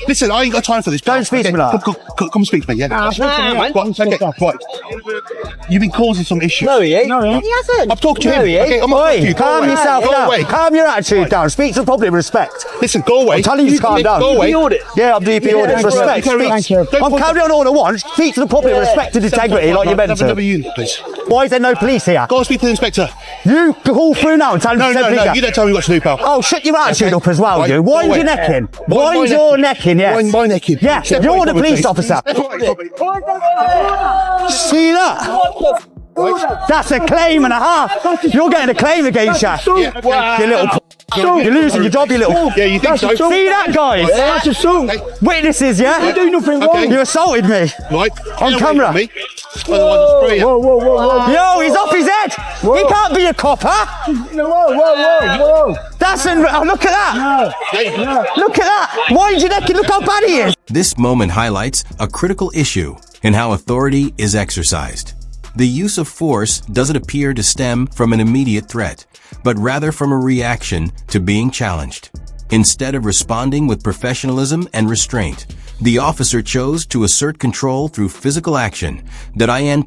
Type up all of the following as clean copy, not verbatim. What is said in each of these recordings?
Listen, I ain't got time for this. Don't speak to me like that. Come speak to me, yeah. Right. You've been causing some issues. No, he ain't. He hasn't. I've talked to him. No, he ain't. Okay, I'm not Oi, you. calm yourself Go down. away. Calm your attitude down. Speak to the public with respect. Listen, go away. I'm telling you to calm down. Go away. Yeah, I'm DP audit. Respect. I'm carrying on all I want. Speak to the public with respect and integrity like you're meant Have another to. unit, please. Why is there no police here? Go and speak to the inspector. You call through now and tell him to send No, you don't tell me what to do, pal. Oh, shut your attitude Okay. up as well, Right, you. go Wind away. your neck in. Wind Wind my your neck neck in, yes. Wind my neck in. Yeah, Step you're away the from me, police please. officer. See that? That's a claim and a half. You're getting a claim against you. Yeah. You little You're losing your job, you little... Yeah, you think so? See that, guys? That's assault. Witnesses, yeah? You do nothing wrong. You assaulted me. Right. On Get away camera. from me. Otherwise I'll spray you. Whoa. Yo, he's off his head. He can't be a copper. Whoa. Oh, look at that. Look at that. Wind your neck and look how bad he is. This moment highlights a critical issue in how authority is exercised. The use of force doesn't appear to stem from an immediate threat, but rather from a reaction to being challenged. Instead of responding with professionalism and restraint, the officer chose to assert control through physical action.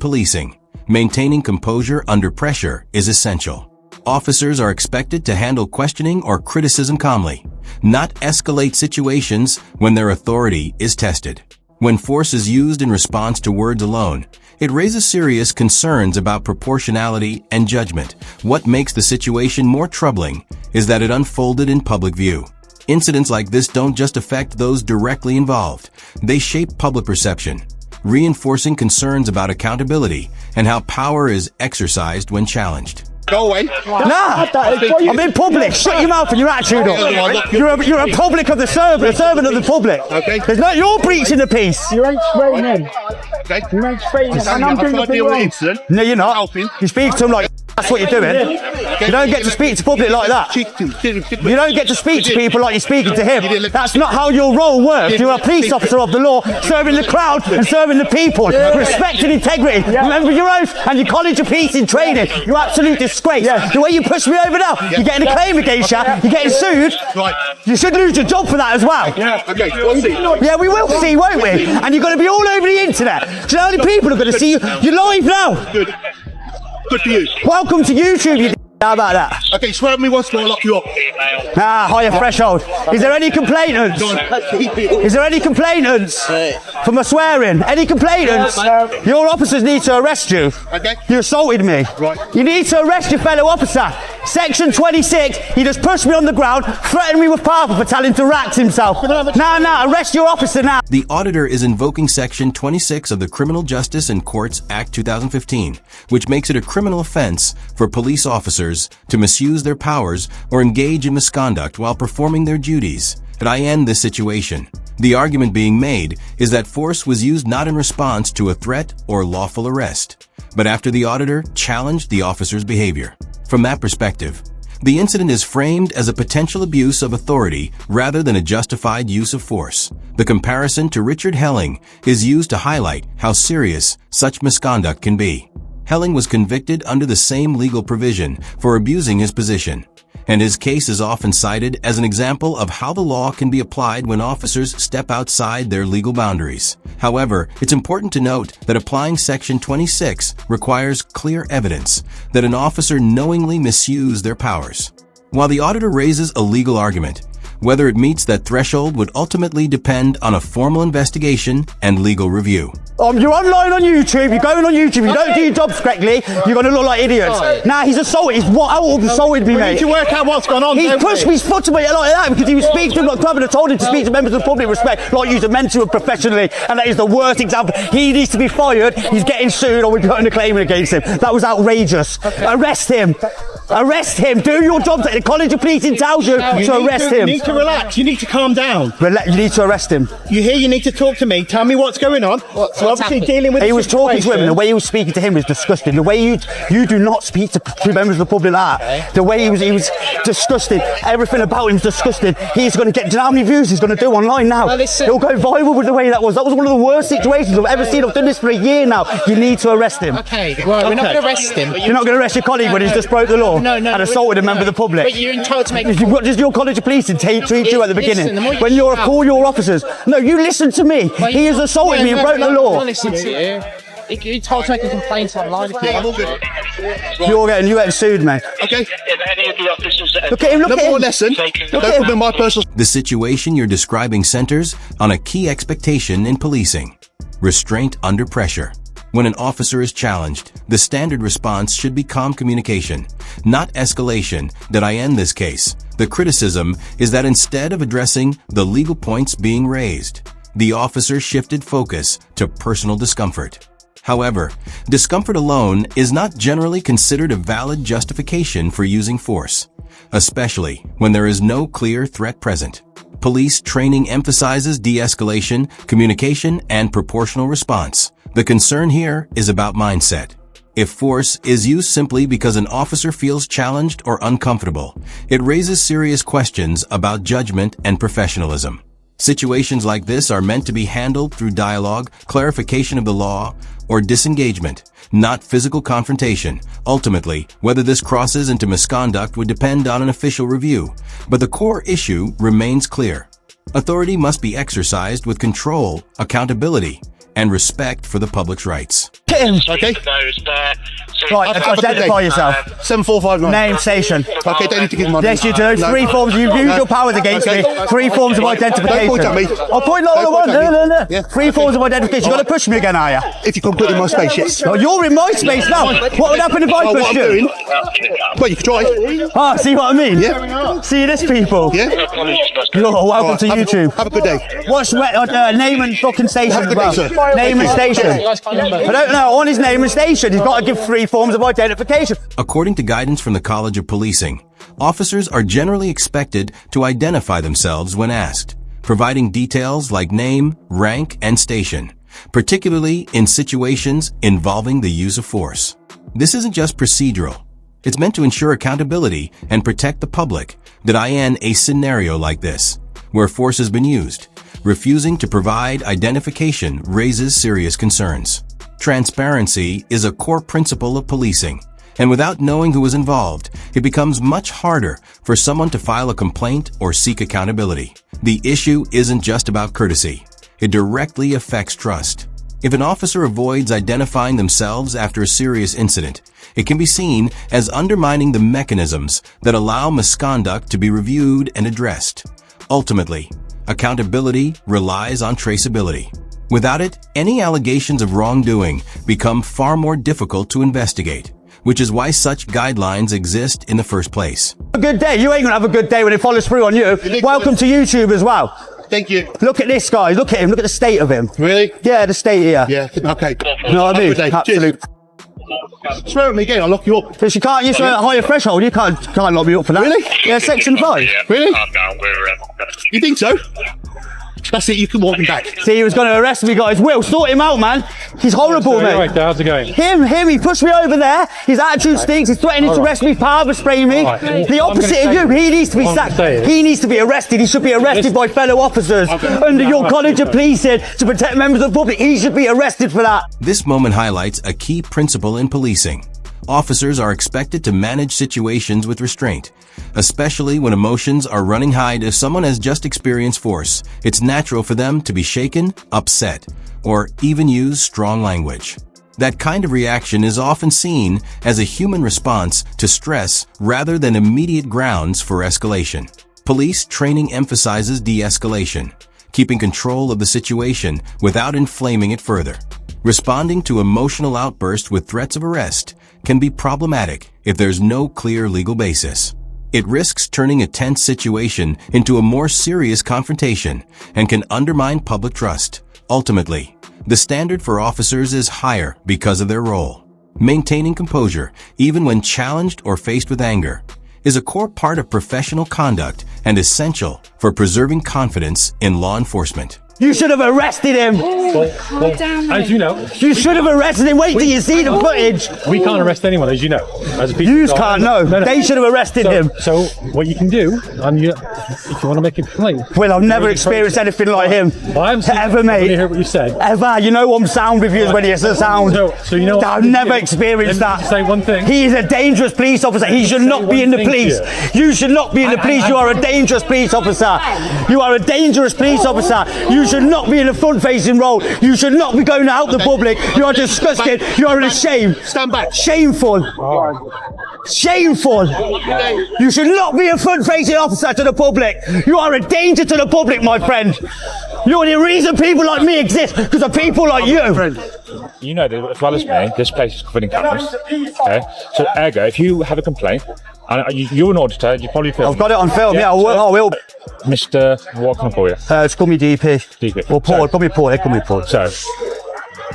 Policing, maintaining composure under pressure is essential. Officers are expected to handle questioning or criticism calmly, not escalate situations when their authority is tested. When force is used in response to words alone, it raises serious concerns about proportionality and judgment. What makes the situation more troubling is that it unfolded in public view. Incidents like this don't just affect those directly involved. They shape public perception, reinforcing concerns about accountability and how power is exercised when challenged. Go away. Nah, I'm in public. Shut your mouth and your attitude up. You're a public of the servant, a servant of the public. Okay. There's no, you're breaching the peace. You ain't spraying him. Okay. You ain't spraying him. And I'm doing I've got to nothing deal with the wrong. incident. No, you're not. Helping. You speak to them like that's what you're doing. You don't get to speak to public like that. You don't get to speak to people like you're speaking to him. That's not how your role works. You're a police officer of the law, serving the crowd and serving the people. Respect and integrity. Remember your oath and your college of peace in training. You absolute disgrace. The way you push me over now, you're getting a claim against you. You're getting sued. Right. You should lose your job for that as well. Okay, we'll see. Yeah, we will see, won't we? And you're going to be all over the internet. Do you know how many people are going to see you? You're live now. Good. Good for you. Welcome to YouTube, you How about that? Okay, swear at me once more, I'll lock you up. Higher threshold. Is there any complainants? Is there any complainants for my swearing? Any complainants? Your officers need to arrest you. Okay. You assaulted me. Right. You need to arrest your fellow officer. Section 26, he just pushed me on the ground, threatened me with power for telling him to rack himself. No, arrest your officer now. The auditor is invoking Section 26 of the Criminal Justice and Courts Act 2015, which makes it a criminal offense for police officers to misuse their powers or engage in misconduct while performing their duties. And I end this situation. The argument being made is that force was used not in response to a threat or lawful arrest, but after the auditor challenged the officer's behavior. From that perspective, the incident is framed as a potential abuse of authority rather than a justified use of force. The comparison to Richard Helling is used to highlight how serious such misconduct can be. Helling was convicted under the same legal provision for abusing his position, and his case is often cited as an example of how the law can be applied when officers step outside their legal boundaries. However, it's important to note that applying Section 26 requires clear evidence that an officer knowingly misused their powers. While the auditor raises a legal argument, whether it meets that threshold would ultimately depend on a formal investigation and legal review. You're online on YouTube, you're going on YouTube, you don't do your jobs correctly, you're going to look like idiots. Now he's assaulted, he's assaulted me, mate. We need to work out what's gone on. He's pushed me, he's foot to me like that because he was speaking to him like Governor told him to speak to members of the public respect like you're meant to professionally, and that is the worst example. He needs to be fired, he's getting sued or we're putting a claim against him. That was outrageous. Arrest him. Arrest him. Do your job. The College of Policing tells you to arrest him. You need to relax. You need to calm down. You need to arrest him. You hear? You need to talk to me. Tell me what's going on. So obviously dealing with. He was talking to him, and the way he was speaking to him was disgusting. The way you do not speak to members of the public like that. The way he was disgusting. Everything about him was disgusting. He's going to get. Do you know how many views he's going to do online now? He'll go viral with the way that was. That was one of the worst situations I've ever seen. I've done this for a year now. You need to arrest him. Okay, well, we're not going to arrest him. You're not going to arrest your colleague when he's just broke the law. before and assaulted a member of the public. But you're entitled to make. What does your College of Policing treat you at the beginning? Listen, When you're call your officers. No, you listen to me. He has assaulted me and broke the law. Listen to you. You're told to make a complaint online. You're getting sued, mate. Okay. Look at him, look at him. Lesson. Don't put my personal. The situation you're describing centers on a key expectation in policing: restraint under pressure. When an officer is challenged, the standard response should be calm communication, not escalation. Did I end this case? The criticism is that instead of addressing the legal points being raised, the officer shifted focus to personal discomfort. However, discomfort alone is not generally considered a valid justification for using force, especially when there is no clear threat present. Police training emphasizes de-escalation, communication, and proportional response. The concern here is about mindset. If force is used simply because an officer feels challenged or uncomfortable, it raises serious questions about judgment and professionalism. Situations like this are meant to be handled through dialogue, clarification of the law, or disengagement, not physical confrontation. Ultimately, whether this crosses into misconduct would depend on an official review, but the core issue remains clear. Authority must be exercised with control, accountability, and respect for the public's rights. Okay. Right, identify yourself. 7459. Name, station. Okay, don't need to give my Yes, you do. Three forms. You've used your powers against me. Three forms of identification. Don't point at me. I'll point like I want. No. Yeah. Three forms of identification. You're going to push me again, are you? If you can put in my space, yes. Oh, you're in my space now. What would happen if I What pushed I'm you? doing? Well, you can try. Ah, see what I mean? Yeah. See this, people? Yeah. You're welcome to YouTube. Have a good day. What's name and fucking station? Have a good day, sir. Name and station. I don't know. On his name and station, he's got to give three forms of identification. According to guidance from the College of Policing, officers are generally expected to identify themselves when asked, providing details like name, rank, and station, particularly in situations involving the use of force. This isn't just procedural. It's meant to ensure accountability and protect the public. Did I end a scenario like this, where force has been used? Refusing to provide identification raises serious concerns. Transparency is a core principle of policing, and without knowing who is involved, it becomes much harder for someone to file a complaint or seek accountability. The issue isn't just about courtesy. It directly affects trust. If an officer avoids identifying themselves after a serious incident, it can be seen as undermining the mechanisms that allow misconduct to be reviewed and addressed. Ultimately, accountability relies on traceability. Without it, any allegations of wrongdoing become far more difficult to investigate, which is why such guidelines exist in the first place. A good day. You ain't going to have a good day when it follows through on you. Welcome to YouTube as well. Thank you. Look at this guy. Look at him. Look at the state of him. Really? Yeah, the state here. Yeah. Okay. You know what I mean? Have a good day. Absolute. Swear at me again, I'll lock you up. Because you can't use a higher threshold. You can't lock me up for that. Really? Yeah, section 5. Really? You think so? That's it, you can walk him back. See, he was going to arrest me, guys. Will, sort him out, man. He's horrible, mate. Right, how's it going? Him, he pushed me over there. His attitude stinks. He's threatening to arrest me, power spraying me. The opposite of you. He needs to be sacked. He needs to be arrested. He should be arrested by fellow officers under your College of Policing to protect members of the public. He should be arrested for that. This moment highlights a key principle in policing. Officers are expected to manage situations with restraint, especially when emotions are running high. If someone has just experienced force, it's natural for them to be shaken, upset, or even use strong language. That kind of reaction is often seen as a human response to stress rather than immediate grounds for escalation. Police training emphasizes de-escalation, keeping control of the situation without inflaming it further. Responding to emotional outbursts with threats of arrest can be problematic if there's no clear legal basis. It risks turning a tense situation into a more serious confrontation and can undermine public trust. Ultimately, the standard for officers is higher because of their role. Maintaining composure, even when challenged or faced with anger, is a core part of professional conduct and essential for preserving confidence in law enforcement. You should have arrested him. As you know, You should have arrested him. Wait till you see the footage. we can't arrest anyone, as you know. As a You can't, no. They should have arrested him. So what you can do, if you want to make a complaint. Well, I've never experienced anything like him. I haven't seen ever, I mate. hear what you said. Ever. You know I'm sound reviews when it's a sound. So you know what I've never experienced Let me that. say one thing. He is a dangerous police officer. He should not be in the police. You should not be in the police. You are a dangerous police officer. You are a dangerous police officer. You should not be in a front-facing role. You should not be going out the public. You are disgusting. You are a shame. Stand back. Shameful. Shameful. You should not be a front-facing officer to the public. You are a danger to the public, my friend. You're the reason people like me exist, because of people like you. You know that as well as me, this place is covered in cameras. Okay? So, ergo, if you have a complaint, and you're an auditor, you probably film. I've got it on film, yeah, I will. Mr. What can I call you? It's called me DP. DP. Or Paul, call me Paul. So,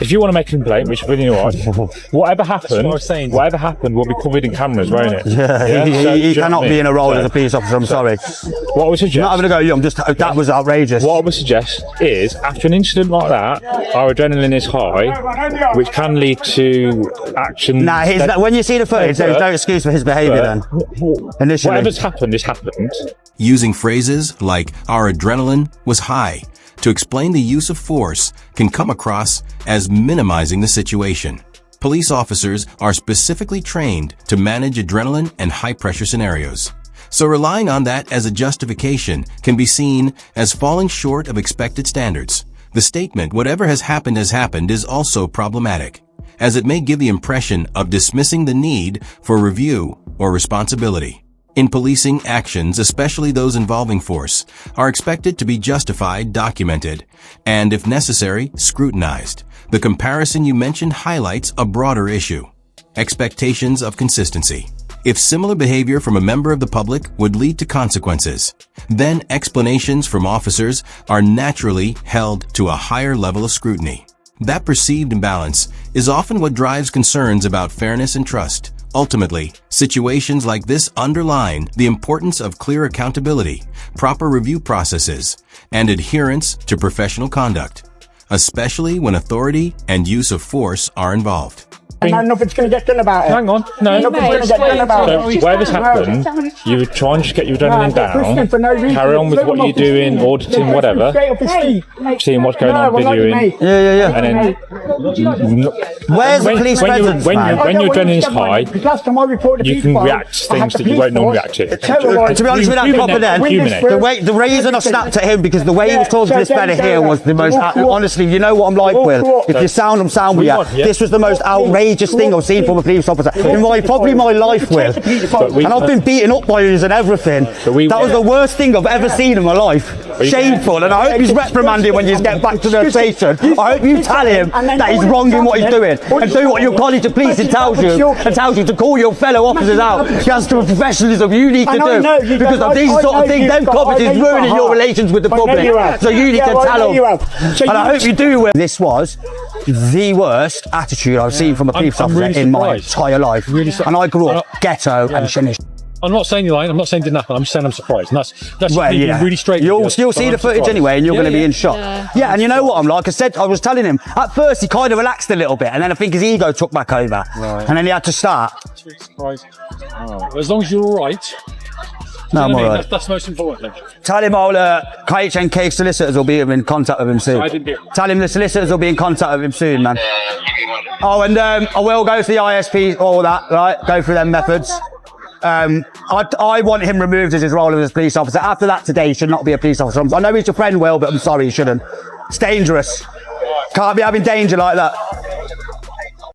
if you want to make a complaint, which really you are, whatever happened will be covered in cameras, won't it? Yeah, he cannot be in a role as a police officer, I'm sorry. What I would suggest... I'm not having to go, that was outrageous. What I would suggest is, after an incident like that, our adrenaline is high, which can lead to action... Nah, when you see the footage, there's no excuse for his behaviour then. Initially. Whatever's happened, this happened. Using phrases like "our adrenaline was high" to explain the use of force can come across as minimizing the situation. Police officers are specifically trained to manage adrenaline and high-pressure scenarios. So relying on that as a justification can be seen as falling short of expected standards. The statement, "whatever has happened," is also problematic, as it may give the impression of dismissing the need for review or responsibility. In policing, actions, especially those involving force, are expected to be justified, documented, and, if necessary, scrutinized. The comparison you mentioned highlights a broader issue: expectations of consistency. If similar behavior from a member of the public would lead to consequences, then explanations from officers are naturally held to a higher level of scrutiny. That perceived imbalance is often what drives concerns about fairness and trust. Ultimately, situations like this underline the importance of clear accountability, proper review processes, and adherence to professional conduct, especially when authority and use of force are involved. And nothing's going to get done about it. Hang on, no. Nothing's going to get done about it. So, whatever's happened, you would try and just get your adrenaline down, carry on with what you're doing, auditing, whatever, seeing what's going on, videoing. Yeah. And then... Where's the police presence, when your adrenaline is high, you can react to things that you won't normally react to. To be honest with that proper then, the reason I snapped at him, because the way he was talking to this fella here was the most, honestly, you know what I'm like, Will? If you sound, I'm sound with you. This was the most outrageous thing I've seen from a police officer in probably my life, Will. And I've been beaten up by you and everything. That was the worst thing I've ever seen in my life. Shameful. And I hope he's reprimanded when you get back to the station. I hope you tell him that he's wrong in what he's doing, and do what your college of policing tells you to call your fellow officers out. That's the professionalism you need to do, because of these sort of things, them comments is ruining your relations with the public. So you need to tell them. And I hope you do, Will. This was the worst attitude I've seen from a police officer really in my entire life. And I grew up ghetto and shinish. I'm not saying you're lying. I'm not saying it didn't happen. I'm just saying I'm surprised. And that's well, really straight. You'll see the footage anyway, and you're going to be in shock. Yeah, and you know what I'm like? I was telling him, at first he kind of relaxed a little bit, and then I think his ego took back over. Right. And then he had to start. Surprised. Well, as long as you're all right. No, I'm all right. That's most important. Tell him all KHNK solicitors will be in contact with him soon. Tell him the solicitors will be in contact with him soon, man. Oh, and I will go to the ISP, all that, right? Go through them methods. I want him removed as his role as a police officer. After that today, he should not be a police officer. I know he's your friend, Will, but I'm sorry, he shouldn't. It's dangerous. Can't be having danger like that.